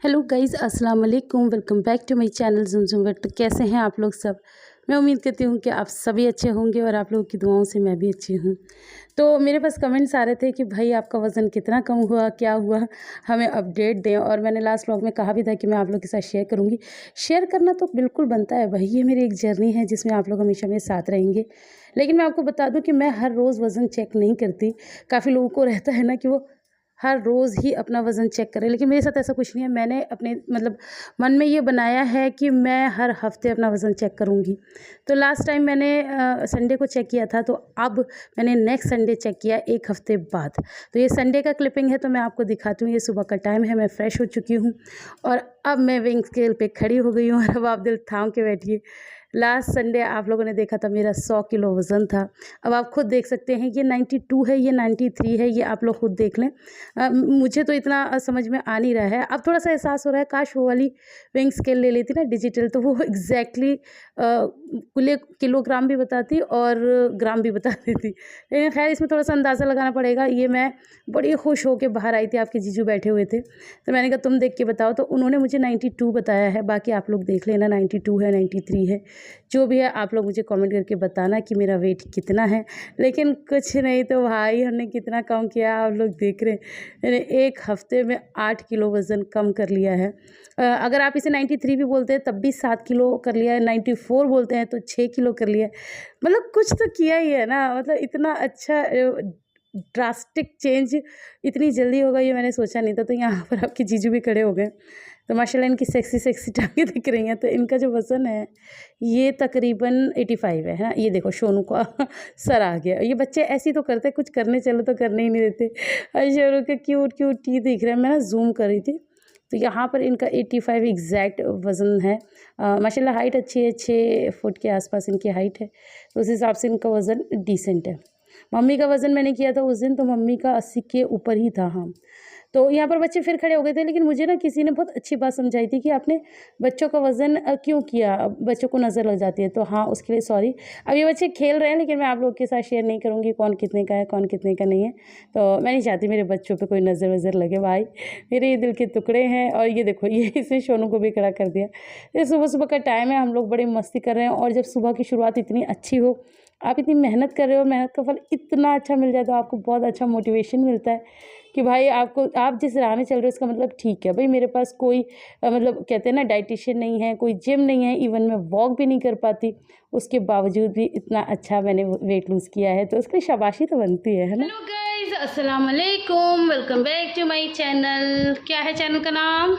Hello guys, अस्सलाम वालेकुम। Welcome back to my channel Zumzum world. तो कैसे हैं आप लोग सब? मैं उम्मीद करती हूँ कि आप सभी अच्छे होंगे और आप लोगों की दुआओं से मैं भी अच्छी हूँ। तो मेरे पास कमेंट्स आ रहे थे कि भाई आपका वज़न कितना कम हुआ, क्या हुआ, हमें अपडेट दें। और मैंने लास्ट व्लॉग में कहा भी था कि मैं आप लोग के साथ शेयर करूँगी। शेयर करना तो बिल्कुल बनता है भाई, ये मेरी एक जर्नी है जिसमें आप लोग हमेशा मेरे साथ रहेंगे। लेकिन मैं आपको बता दूँ कि मैं हर रोज़ वज़न चेक नहीं करती। काफ़ी लोगों को रहता है ना कि वो हर रोज़ ही अपना वज़न चेक करें, लेकिन मेरे साथ ऐसा कुछ नहीं है। मैंने अपने मन में ये बनाया है कि मैं हर हफ़्ते अपना वज़न चेक करूँगी। तो लास्ट टाइम मैंने संडे को चेक किया था, तो अब मैंने नेक्स्ट संडे चेक किया 1 हफ़्ते बाद। तो ये संडे का क्लिपिंग है, तो मैं आपको दिखाती हूँ। ये सुबह का टाइम है, मैं फ़्रेश हो चुकी हूँ और अब मैं वेइंग स्केल पे खड़ी हो गई हूँ और अब आप दिल थाम के बैठिए। लास्ट संडे आप लोगों ने देखा था, मेरा 100 किलो वज़न था। अब आप खुद देख सकते हैं, ये 92 है, ये 93 है, ये आप लोग खुद देख लें। मुझे तो इतना समझ में आ नहीं रहा है। अब थोड़ा-सा एहसास हो रहा है, काश वो वाली वेइंग स्केल ले लेती ना डिजिटल, तो वो एग्ज़ैक्टली कुल किलोग्राम भी बताती और ग्राम भी बता देती। लेकिन ख़ैर इसमें थोड़ा-सा अंदाज़ा लगाना पड़ेगा। ये मैं बड़ी खुश होके बाहर आई थी, आपके जीजू बैठे हुए थे, तो मैंने कहा तुम देख के बताओ, तो उन्होंने मुझे 92 बताया है। बाकी आप लोग देख लेना 92 है, 93 है, जो भी है आप लोग मुझे कमेंट करके बताना कि मेरा वेट कितना है। लेकिन कुछ नहीं तो भाई, हमने कितना कम किया आप लोग देख रहे हैं। मैंने 1 हफ़्ते में 8 किलो वज़न कम कर लिया है। अगर आप इसे 93 भी बोलते हैं तब भी 7 किलो कर लिया है, 94 बोलते हैं तो 6 किलो कर लिया है। मतलब कुछ तो किया ही है ना। मतलब इतना अच्छा ड्रास्टिक चेंज इतनी जल्दी होगा ये मैंने सोचा नहीं था। तो यहाँ पर आपके जीजू भी खड़े हो गए, तो माशाल्लाह इनकी सेक्सी टांगें दिख रही हैं। तो इनका जो वज़न है ये तकरीबन 85 है ना। ये देखो सोनू का सर आ गया। ये बच्चे ऐसे ही तो करते हैं, कुछ करने चलो तो करने ही नहीं देते। और सोनू के क्यूट टीथ दिख रहे हैं। मैं ना ज़ूम कर रही थी, तो यहाँ पर इनका 85 एग्जैक्ट वज़न है। माशाल्लाह हाइट अच्छी है, 6 फुट के आसपास इनकी हाइट है, तो उस हिसाब से इनका वज़न डिसेंट है। मम्मी का वज़न मैंने किया था उस दिन, तो मम्मी का 80 के ऊपर ही था। हाँ, तो यहाँ पर बच्चे फिर खड़े हो गए थे, लेकिन मुझे ना किसी ने बहुत अच्छी बात समझाई थी कि आपने बच्चों का वज़न क्यों किया, बच्चों को नज़र लग जाती है। तो हाँ, उसके लिए सॉरी। अब ये बच्चे खेल रहे हैं, लेकिन मैं आप लोग के साथ शेयर नहीं करूँगी कौन कितने का है, कौन कितने का नहीं है। तो मैं नहीं चाहती मेरे बच्चों पे कोई नज़र वज़र लगे भाई, मेरे ये दिल के टुकड़े हैं। और ये देखो, ये इसने सोनू को भी खड़ा कर दिया। ये सुबह का टाइम है, हम लोग बड़ी मस्ती कर रहे हैं। और जब सुबह की शुरुआत इतनी अच्छी हो, आप इतनी मेहनत कर रहे हो और मेहनत का फल इतना अच्छा मिल जाए, तो आपको बहुत अच्छा मोटिवेशन मिलता है कि भाई आप जिस राह में चल रहे हो, इसका मतलब ठीक है भाई। मेरे पास कोई कहते हैं ना डाइटिशियन नहीं है, कोई जिम नहीं है, इवन मैं वॉक भी नहीं कर पाती, उसके बावजूद भी इतना अच्छा मैंने वेट लूज़ किया है, तो उसके लिए शाबाशी तो बनती है ना। हेलो गाइज, अस्सलाम वालेकुम, welcome back to my channel. क्या है चैनल का नाम?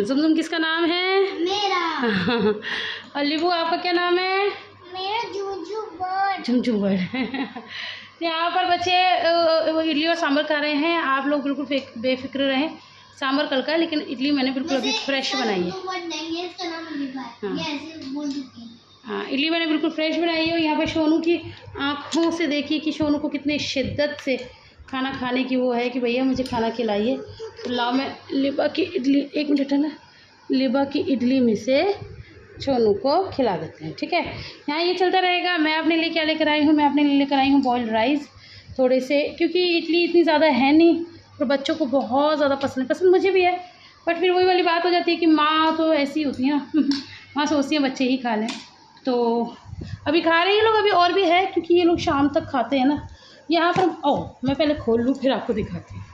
ज़ुमज़ुम किसका नाम है? मेरा। और लिबू आपका क्या नाम है? मेरा झुमझुम बर्ड। यहाँ पर बच्चे इडली और सांभर खा रहे हैं। आप लोग बिल्कुल बेफिक्र रहें, सांभर कल का है, लेकिन इडली मैंने बिल्कुल अभी फ्रेश बनाई है। हाँ, इडली मैंने बिल्कुल फ्रेश बनाई है। और यहाँ पर सोनू की आँखों से देखिए कि सोनू को कितने शिद्दत से खाना खाने की वो है कि भैया मुझे खाना खिलाइए। तो लाओ, मैं लिबा की इडली, एक मिनट है ना, लिबा की इडली में से सोनू को खिला देते हैं, ठीक है। यहाँ ये चलता रहेगा। मैं अपने लिए क्या लेकर आई हूँ? मैं अपने लिए लेकर आई हूँ बॉइल्ड राइस थोड़े से, क्योंकि इडली इतनी ज़्यादा है नहीं और बच्चों को बहुत ज़्यादा पसंद मुझे भी है। बट फिर वही वाली बात हो जाती है कि माँ तो ऐसी होती है ना माँ सोचती है बच्चे ही खा लें। तो अभी खा रहे हैं ये लोग, अभी और भी है, क्योंकि ये लोग शाम तक खाते हैं ना। यहाँ पर मैं पहले खोल लूँ फिर आपको दिखाती हूँ।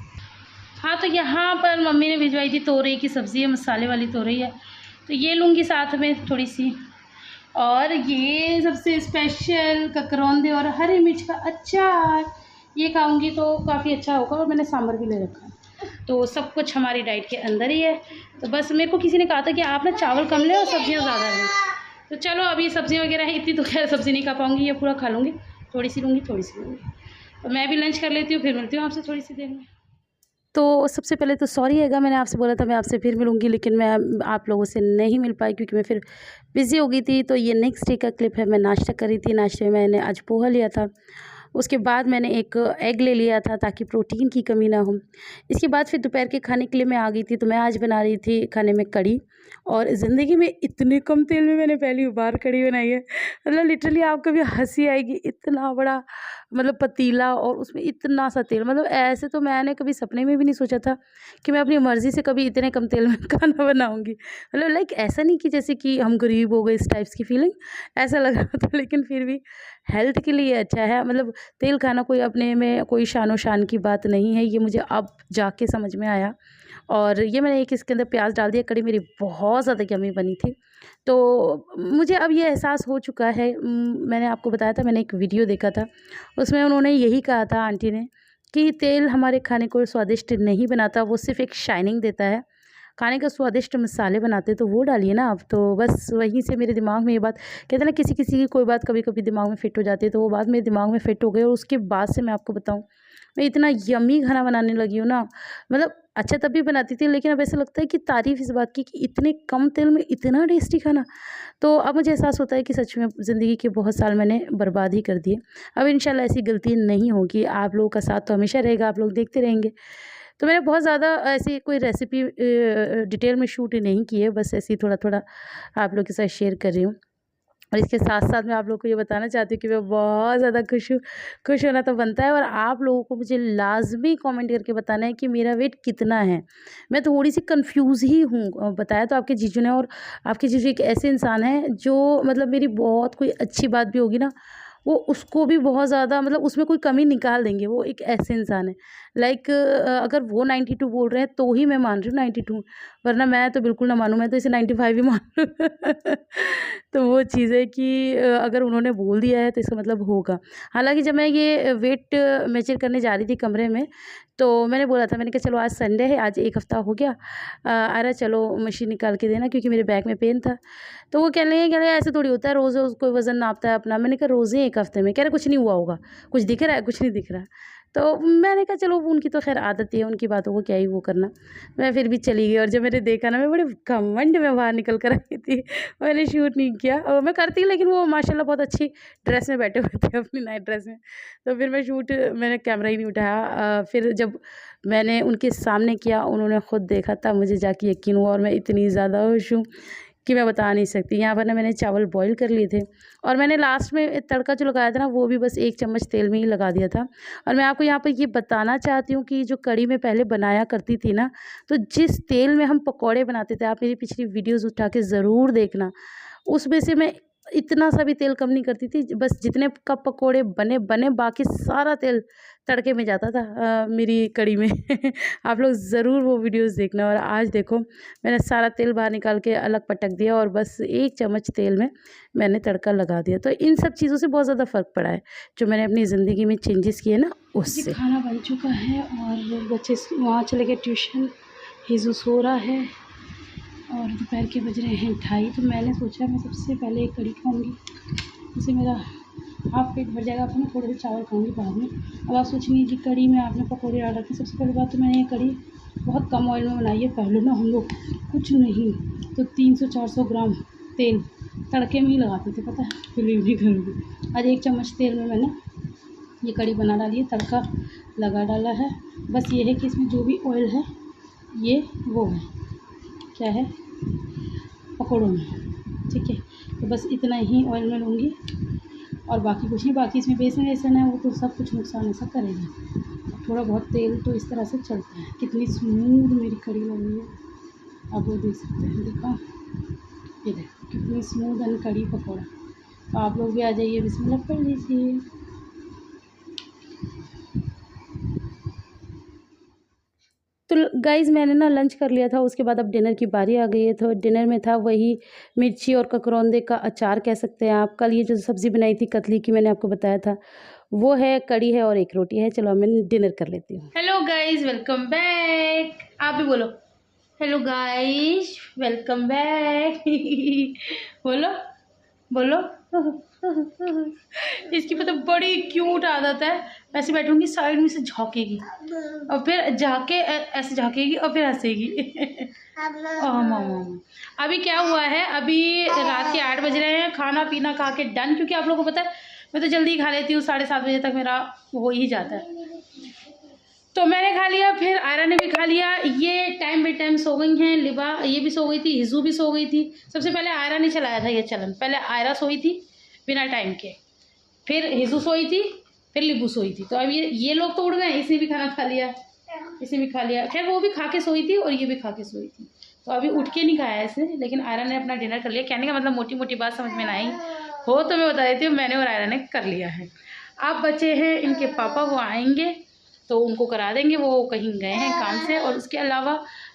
हाँ, तो यहाँ पर मम्मी ने भिजवाई थी तोरई की सब्ज़ी है, मसाले वाली तोरई है, तो ये लूँगी साथ में थोड़ी सी। और ये सबसे स्पेशल ककरौंदे और हरी मिर्च का अचार, ये खाऊंगी तो काफ़ी अच्छा होगा। और मैंने सांभर भी ले रखा है, तो सब कुछ हमारी डाइट के अंदर ही है। तो बस मेरे को किसी ने कहा था कि आप ना चावल कम लें और सब्जियां ज़्यादा लें। तो चलो, अब ये सब्जियाँ वगैरह है, इतनी तो खैर सब्ज़ी नहीं खा पाऊँगी, ये पूरा खा लूँगी, थोड़ी सी लूँगी। तो मैं भी लंच कर लेती हूँ, फिर मिलती हूँ आपसे थोड़ी सी देर में। तो सबसे पहले तो सॉरी हैगा, मैंने आपसे बोला था मैं आपसे फिर मिलूँगी, लेकिन मैं आप लोगों से नहीं मिल पाई क्योंकि मैं फिर बिज़ी हो गई थी। तो ये नेक्स्ट डे का क्लिप है। मैं नाश्ता कर रही थी, नाश्ते में मैंने आज पोहा लिया था उसके बाद मैंने एक एग ले लिया था ताकि प्रोटीन की कमी ना हो। इसके बाद फिर दोपहर के खाने के लिए मैं आ गई थी, तो मैं आज बना रही थी खाने में कढ़ी। और ज़िंदगी में इतने कम तेल में मैंने पहली बार कढ़ी बनाई है। मतलब लिटरली आपको भी हँसी आएगी, इतना बड़ा मतलब पतीला और उसमें इतना सा तेल। मतलब ऐसे तो मैंने कभी सपने में भी नहीं सोचा था कि मैं अपनी मर्ज़ी से कभी इतने कम तेल में खाना बनाऊँगी। मतलब लाइक ऐसा नहीं कि जैसे कि हम गरीब हो गए इस टाइप्स की फीलिंग, ऐसा लग रहा था, लेकिन फिर भी हेल्थ के लिए अच्छा है। मतलब तेल खाना कोई अपने में कोई शान की बात नहीं है, ये मुझे अब जाके समझ में आया। और ये मैंने एक इसके अंदर प्याज डाल दिया, कढ़ी मेरी बहुत ज़्यादा यम्मी बनी थी। तो मुझे अब ये एहसास हो चुका है, मैंने आपको बताया था, मैंने एक वीडियो देखा था, उसमें उन्होंने यही कहा था आंटी ने कि तेल हमारे खाने को स्वादिष्ट नहीं बनाता, वो सिर्फ़ एक शाइनिंग देता है। खाने का स्वादिष्ट मसाले बनाते तो वो डालिए ना आप। तो बस वहीं से मेरे दिमाग में ये बात, कहते हैं ना किसी-किसी की कोई बात कभी-कभी दिमाग में फिट हो जाती है, तो वो बात मेरे दिमाग में फिट हो गई। और उसके बाद से मैं आपको बताऊँ, मैं इतना यम्मी खाना बनाने लगी हूँ ना। मतलब अच्छा तब भी बनाती थी, लेकिन अब ऐसा लगता है कि तारीफ़ इस बात की कि इतने कम तेल में इतना टेस्टी खाना। तो अब मुझे एहसास होता है कि सच में ज़िंदगी के बहुत साल मैंने बर्बाद ही कर दिए। अब इंशाल्लाह ऐसी गलती नहीं होगी। आप लोगों का साथ तो हमेशा रहेगा, आप लोग देखते रहेंगे। तो मैंने बहुत ज़्यादा ऐसी कोई रेसिपी डिटेल में शूट नहीं की है, बस ऐसे ही थोड़ा-थोड़ा आप लोगों के साथ शेयर कर रही हूँ। और इसके साथ-साथ मैं आप लोगों को ये बताना चाहती हूँ कि मैं बहुत ज़्यादा खुश हूँ। खुश होना तो बनता है, और आप लोगों को मुझे लाज़मी कमेंट करके बताना है कि मेरा वेट कितना है। मैं थोड़ी-सी कन्फ्यूज़ ही हूँ। बताया तो आपके जीजू ने, और आपके जीजू एक ऐसे इंसान हैं जो मतलब मेरी बहुत कोई अच्छी बात भी होगी ना, वो उसको भी बहुत ज़्यादा मतलब उसमें कोई कमी निकाल देंगे। वो एक ऐसे इंसान है। लाइक अगर वो 92 बोल रहे हैं तो ही मैं मान रही हूँ 92, वरना मैं तो बिल्कुल ना मानूँ, मैं तो इसे 95 ही मान लूँ। तो वो चीज़ है कि अगर उन्होंने बोल दिया है तो इसका मतलब होगा। हालाँकि जब मैं ये वेट मेजर करने जा रही थी कमरे में, तो मैंने बोला था, मैंने कहा चलो आज संडे है, आज 1 हफ़्ता हो गया, अरे चलो मशीन निकाल के देना, क्योंकि मेरे बैक में पेन था। तो वो कह रहे ऐसे थोड़ी होता है, रोज़-रोज़ कोई वज़न नापता है अपना। मैंने कहा रोज़ ही 1 हफ़्ते में। कह रहे कुछ नहीं हुआ होगा, कुछ दिख रहा है? कुछ नहीं दिख रहा। तो मैंने कहा चलो उनकी तो ख़ैर आदत ही है, उनकी बातों को क्या ही वो करना। मैं फिर भी चली गई, और जब मैंने देखा ना, मैं बड़े घमंड में बाहर निकल कर आई थी। मैंने शूट नहीं किया, और मैं करती, लेकिन वो माशाल्लाह बहुत अच्छी ड्रेस में बैठे हुए थे, अपनी नाइट ड्रेस में। तो फिर मैंने कैमरा ही नहीं उठाया। फिर जब मैंने उनके सामने किया, उन्होंने खुद देखा, तब मुझे जाके यकीन हुआ। और मैं इतनी ज़्यादा खुश हूँ कि मैं बता नहीं सकती। यहाँ पर ना मैंने चावल बॉईल कर लिए थे, और मैंने लास्ट में तड़का जो लगाया था ना, वो भी बस 1 चम्मच तेल में ही लगा दिया था। और मैं आपको यहाँ पर ये बताना चाहती हूँ कि जो कढ़ी मैं पहले बनाया करती थी ना, तो जिस तेल में हम पकौड़े बनाते थे, आप मेरी पिछली वीडियोज़ उठा के ज़रूर देखना, उसमें से मैं इतना सा भी तेल कम नहीं करती थी। बस जितने कप पकौड़े बने, बाकी सारा तेल तड़के में जाता था मेरी कढ़ी में। आप लोग ज़रूर वो वीडियोज़ देखना। और आज देखो, मैंने सारा तेल बाहर निकाल के अलग पटक दिया, और बस 1 चम्मच तेल में मैंने तड़का लगा दिया। तो इन सब चीज़ों से बहुत ज़्यादा फ़र्क पड़ा है, जो मैंने अपनी ज़िंदगी में चेंजेस किए ना, उससे। खाना बन चुका है, और बच्चे वहाँ चले गए ट्यूशन, हिज़ू सो रहा है, और दोपहर के बज रहे हैं 2:30। तो मैंने सोचा मैं सबसे पहले एक कढ़ी खाऊंगी, जिससे मेरा हाफ पेट भर जाएगा। फिर मैं थोड़े से चावल खाऊंगी बाद में। अब आप सोच लीजिए, कढ़ी में आपने पकौड़े डाल रखे। सबसे पहली बात तो मैंने ये कढ़ी बहुत कम ऑयल में बनाई है। पहले ना हम लोग कुछ नहीं तो 300-400 ग्राम तेल तड़के में ही लगाते थे, पता है, बिलीव नहीं करोगे। आज 1 चम्मच तेल में मैंने ये कढ़ी बना डाली है, तड़का लगा डाला है। बस ये है कि इसमें जो भी ऑयल है, ये वो है, क्या है, पकौड़ों में, ठीक है। तो बस इतना ही ऑयल में लूँगी, और बाकी कुछ नहीं। बाकी इसमें बेसन है, वो तो सब कुछ नुकसान ऐसा करेगा। थोड़ा बहुत तेल तो इस तरह से चलता है। कितनी स्मूथ मेरी कढ़ी लग रही है, आप लोग देख सकते हैं। देखो, ये देखो कितनी स्मूथ है कढ़ी पकौड़ा। तो आप लोग भी आ जाइए, बिस्मिल्लाह कर लीजिए। तो गाइज़, मैंने ना लंच कर लिया था, उसके बाद अब डिनर की बारी आ गई है। तो डिनर में था वही मिर्ची और ककरौंदे का अचार कह सकते हैं आप। कल ये जो सब्ज़ी बनाई थी कतली की, मैंने आपको बताया था, वो है, कढ़ी है, और एक रोटी है। चलो मैं डिनर कर लेती हूँ। Hello guys, welcome back. आप भी बोलो हेलो गाइज़, वेलकम बैक। बोलो बोलो। इसकी पता बड़ी क्यूट आदत है, ऐसे बैठूंगी साइड में से झांकेगी, और फिर ऐसे झांकेगी, और फिर हंसेगी। अभी क्या हुआ है, अभी रात के 8 बज रहे हैं, खाना पीना खा के डन। क्योंकि आप लोगों को पता है मैं तो जल्दी खा लेती हूँ, 7:30 बजे तक मेरा हो ही जाता है। तो मैंने खा लिया, फिर आयरा ने भी खा लिया। ये टाइम बाई टाइम सो गई हैं। लिबा ये भी सो गई थी, हिजू भी सो गई थी। सबसे पहले आयरा ने चलाया था ये चलन। पहले आयरा सोई थी बिना टाइम के, फिर हिजू सोई थी, फिर लिबू सोई थी। तो अब ये लोग तो उड़ गए, इसने भी खाना खा लिया, इसने भी खा लिया। खैर वो भी खा के सोई थी और ये भी खा के सोई थी। तो अभी उठ के नहीं खाया इसने, लेकिन आयरा ने अपना डिनर कर लिया। कहने का मतलब मोटी मोटी बात समझ में ना आई हो तो मैं बता देती हूँ, मैंने और आयरा ने कर लिया है। अब बच्चे हैं इनके पापा, वो आएंगे तो उनको करा देंगे, वो कहीं गए हैं काम से। और उसके अलावा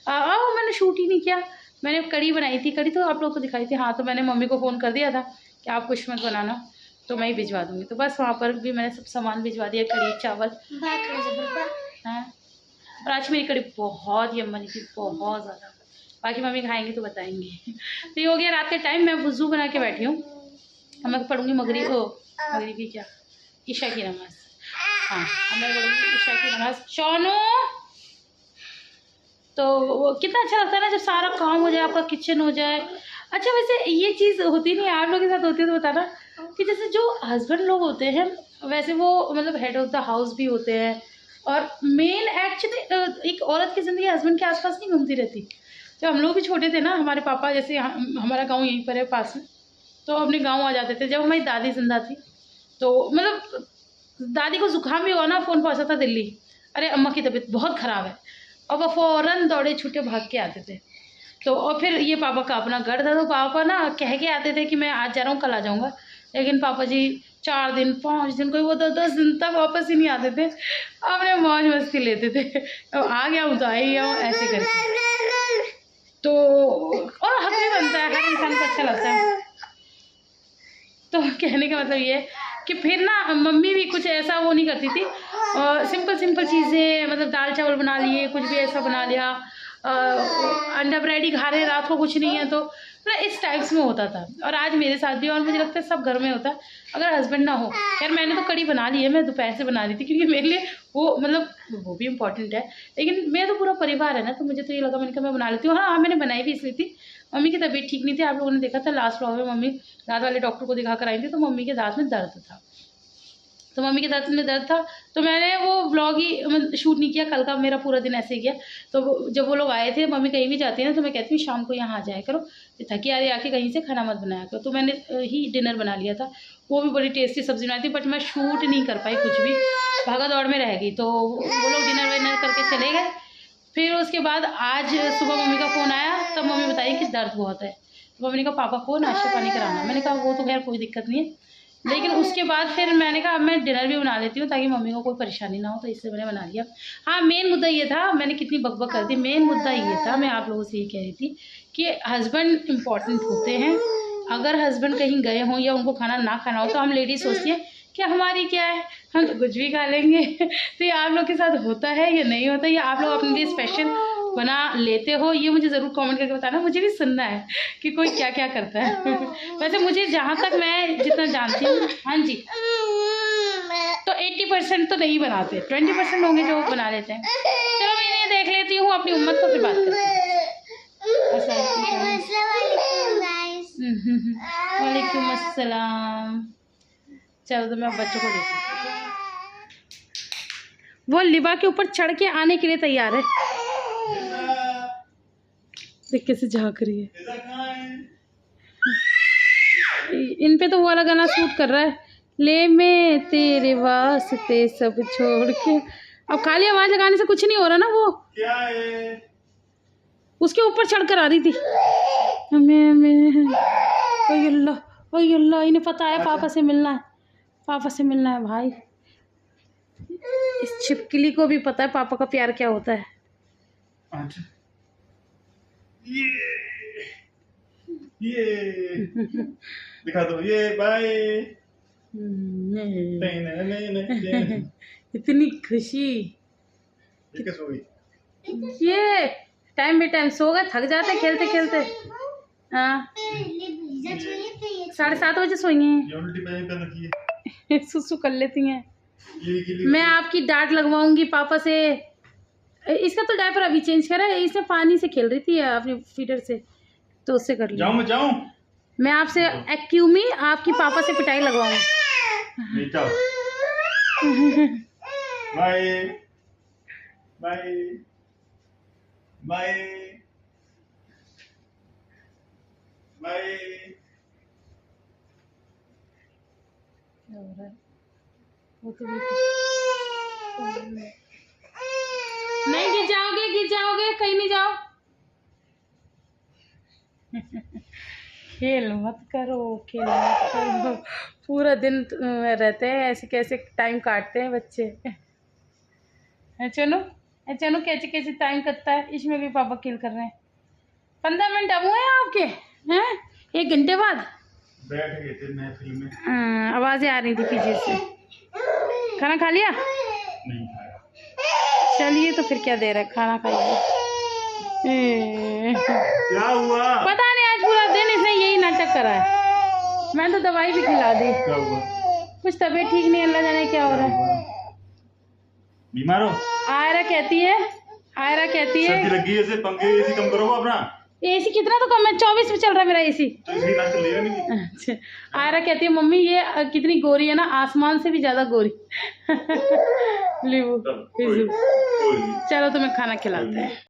मैंने शूट ही नहीं किया। मैंने कड़ी बनाई थी, कड़ी तो आप लोग को दिखाई थी। हाँ, तो मैंने मम्मी को फ़ोन कर दिया था कि आप कुछ मत बनाना, तो मैं ही भिजवा दूँगी। तो बस वहाँ पर भी मैंने सब सामान भिजवा दिया, कड़ी चावल। हाँ, और आज मेरी कड़ी बहुत यम्मा थी, बहुत ज़्यादा। बाकी मम्मी खाएंगे तो बताएंगे। तो ये हो गया रात के टाइम, मैं वुज़ू बना के बैठी हूँ। अब मैं पढ़ूँगी मगरिब की क्या, ईशा की नमाज़। हाँ, अब मैं पढ़ूँगी ईशा की नमाज़। शोनू, तो वो कितना अच्छा लगता है ना जब सारा काम हो जाए, आपका किचन हो जाए। अच्छा, वैसे ये चीज़ होती नहीं, आप लोगों के साथ होती है तो बताना कि जैसे जो हस्बैंड लोग होते हैं वैसे वो मतलब हेड ऑफ़ द हाउस भी होते हैं। और मेन एक्चुअली एक औरत की ज़िंदगी हस्बैंड के आसपास नहीं घूमती रहती। जब हम लोग भी छोटे थे ना, हमारे पापा जैसे हमारा गांव यहीं पर है पास में, तो अपने गांव आ जाते थे। जब हमारी दादी जिंदा थी तो मतलब दादी को जुकाम भी हुआ ना, फ़ोन पहुंचा था दिल्ली, अरे अम्मा की तबीयत बहुत ख़राब है, और वो फ़ौरन दौड़े छूटे भाग के आते थे। तो और फिर ये पापा का अपना घर था, तो पापा ना कह के आते थे कि मैं आज जा रहा हूँ, कल आ जाऊँगा। लेकिन पापा जी 4 दिन 5 दिन, कोई वो 10 दिन तक वापस ही नहीं आते थे। अपने मौज मस्ती लेते थे, तो आ गया हूँ तो आ ही गया हूँ, ऐसे करके। तो और हक भी बनता है, हर इंसान को अच्छा लगता है। तो कहने का मतलब ये कि फिर ना मम्मी भी कुछ ऐसा वो नहीं करती थी, और सिंपल चीज़ें, मतलब दाल चावल बना लिए, कुछ भी ऐसा बना लिया, अंडा ब्रेड ही खा रहे हैं, रात को कुछ नहीं है तो मतलब इस टाइप्स में होता था। और आज मेरे साथ भी, और मुझे लगता है सब घर में होता है अगर हस्बैंड ना हो। खैर मैंने तो कड़ी बना ली है, मैं दोपहर से बना रही थी क्योंकि मेरे लिए वो मतलब वो भी इम्पॉर्टेंट है, लेकिन मेरा तो पूरा परिवार है ना, तो मुझे तो ये लगा, मैंने कहा मैं बना लेती हूँ। हाँ, मैंने बनाई भी इसलिए थी, मम्मी की तबीयत ठीक नहीं थी। आप लोगों ने देखा था लास्ट व्लॉग में, मम्मी दांत वाले डॉक्टर को दिखा कर आई थी, तो मम्मी के दांत में दर्द था, तो मम्मी के दांत में दर्द था, तो मैंने वो व्लॉग ही शूट नहीं किया। कल का मेरा पूरा दिन ऐसे ही गया। तो जब वो लोग आए थे, मम्मी कहीं भी जाती है ना तो मैं कहती हूँ शाम को यहाँ आ जाया करो, थकी आ रही आके कहीं से खाना मत बनाया करो। तो मैंने ही डिनर बना लिया था, वो भी बड़ी टेस्टी सब्ज़ी बनाई थी, बट मैं शूट नहीं कर पाई, कुछ भी भागा दौड़ में रह गई। तो वो लोग डिनर विनर करके चले गए। फिर उसके बाद आज सुबह मम्मी का फ़ोन आया, तब मम्मी बताई कि दर्द बहुत है। तो मम्मी ने कहा पापा को नाश्ता पानी कराना। मैंने कहा वो तो खैर कोई दिक्कत नहीं है, लेकिन उसके बाद फिर मैंने कहा अब मैं डिनर भी बना लेती हूँ ताकि मम्मी को कोई परेशानी ना हो, तो इससे मैंने बना लिया। हाँ, मेन मुद्दा ये था, मैंने कितनी बकबक कर दी, मेन मुद्दा ये था, मैं आप लोगों से ये कह रही थी कि हस्बैंड इम्पॉर्टेंट होते हैं। अगर हस्बैंड कहीं गए हों या उनको खाना ना खाना हो तो हम लेडीज सोचती हैं कि हमारी क्या है, हम तो कुछ भी खा लेंगे। तो ये आप लोग के साथ होता है या नहीं होता, या आप लोग अपने लिए स्पेशल बना लेते हो, ये मुझे ज़रूर कमेंट करके बताना, मुझे भी सुनना है कि कोई क्या क्या करता है। वैसे मुझे जहाँ तक मैं जितना जानती हूँ, हाँ जी, तो 80% तो नहीं बनाते, 20% होंगे जो बना लेते हैं। चलो मैं इन्हें देख लेती हूँ, अपनी उम्मत को फिर बात करते हैं। वालेकुम अस्सलाम। चलो तो मैं बच्चों को देखती हूँ, वो लिबा के ऊपर चढ़ के आने के लिए तैयार है। देख कैसे झांक रही है, इन पे तो वो वाला गाना शूट कर रहा है, ले मैं तेरे वास्ते सब छोड़ के। अब खाली आवाज लगाने से कुछ नहीं हो रहा ना, वो क्या है उसके ऊपर चढ़ कर आ रही थी। अल्लाह, इन्हें पता है पापा से मिलना है, पापा से मिलना है भाई। इस छिपकली को भी पता है पापा का प्यार क्या होता है। ये दिखा दो, ये बाय। इतनी खुशी, ये टाइम बे टाइम सो गए, थक जाते खेलते खेलते। हाँ, 7:30 बजे सोएंगे, सुसु कर लेती हैं। मैं आपकी डांट लगवाऊंगी पापा से। इसका तो डायपर अभी चेंज करा है, इसने पानी से खेल रही थी अपनी फीडर से, तो उससे कर लिया। जाऊं मैं आपसे एक्यूमी आपकी पापा से पिटाई लगवाऊंगी। नहीं चल बाय बाय बाय बाय। क्या हो रहा है? वो तो नहीं गिर जाओगे कहीं नहीं जाओ। खेल मत करो पूरा दिन रहते हैं ऐसे, कैसे टाइम काटते हैं बच्चे। चलो चलो कैसे कैसे टाइम कटता है। इसमें भी पापा खेल कर रहे हैं। 15 मिनट अब हुए हैं आपके हैं, 1 घंटे बाद बैठ गए थे महफिल में। आवाज़ें आ रही थी पीछे से। खाना खा लिया? नहीं खाया। चलिए तो फिर क्या देर है, खाना खाइए। क्या हुआ? पता नहीं, आज पूरा दिन इसने यही नाटक करा है। मैं तो दवाई भी खिला दी। क्या हुआ? कुछ तबीयत ठीक नहीं, अल्लाह जाने क्या हो रहा है। बीमार हो? आयरा कहती है सर्दी लगी है, ऐसे पंखे एसी कम करो अपना। एसी कितना तो कम है, 24 पे चल रहा है मेरा एसी। तो इसलिए ना चलेगा नहीं। अच्छा, आयरा कहती है मम्मी ये कितनी गोरी है ना, आसमान से भी ज्यादा गोरी। लीबू कोई नहीं। चलो तुम्हें खाना खिलाते हैं।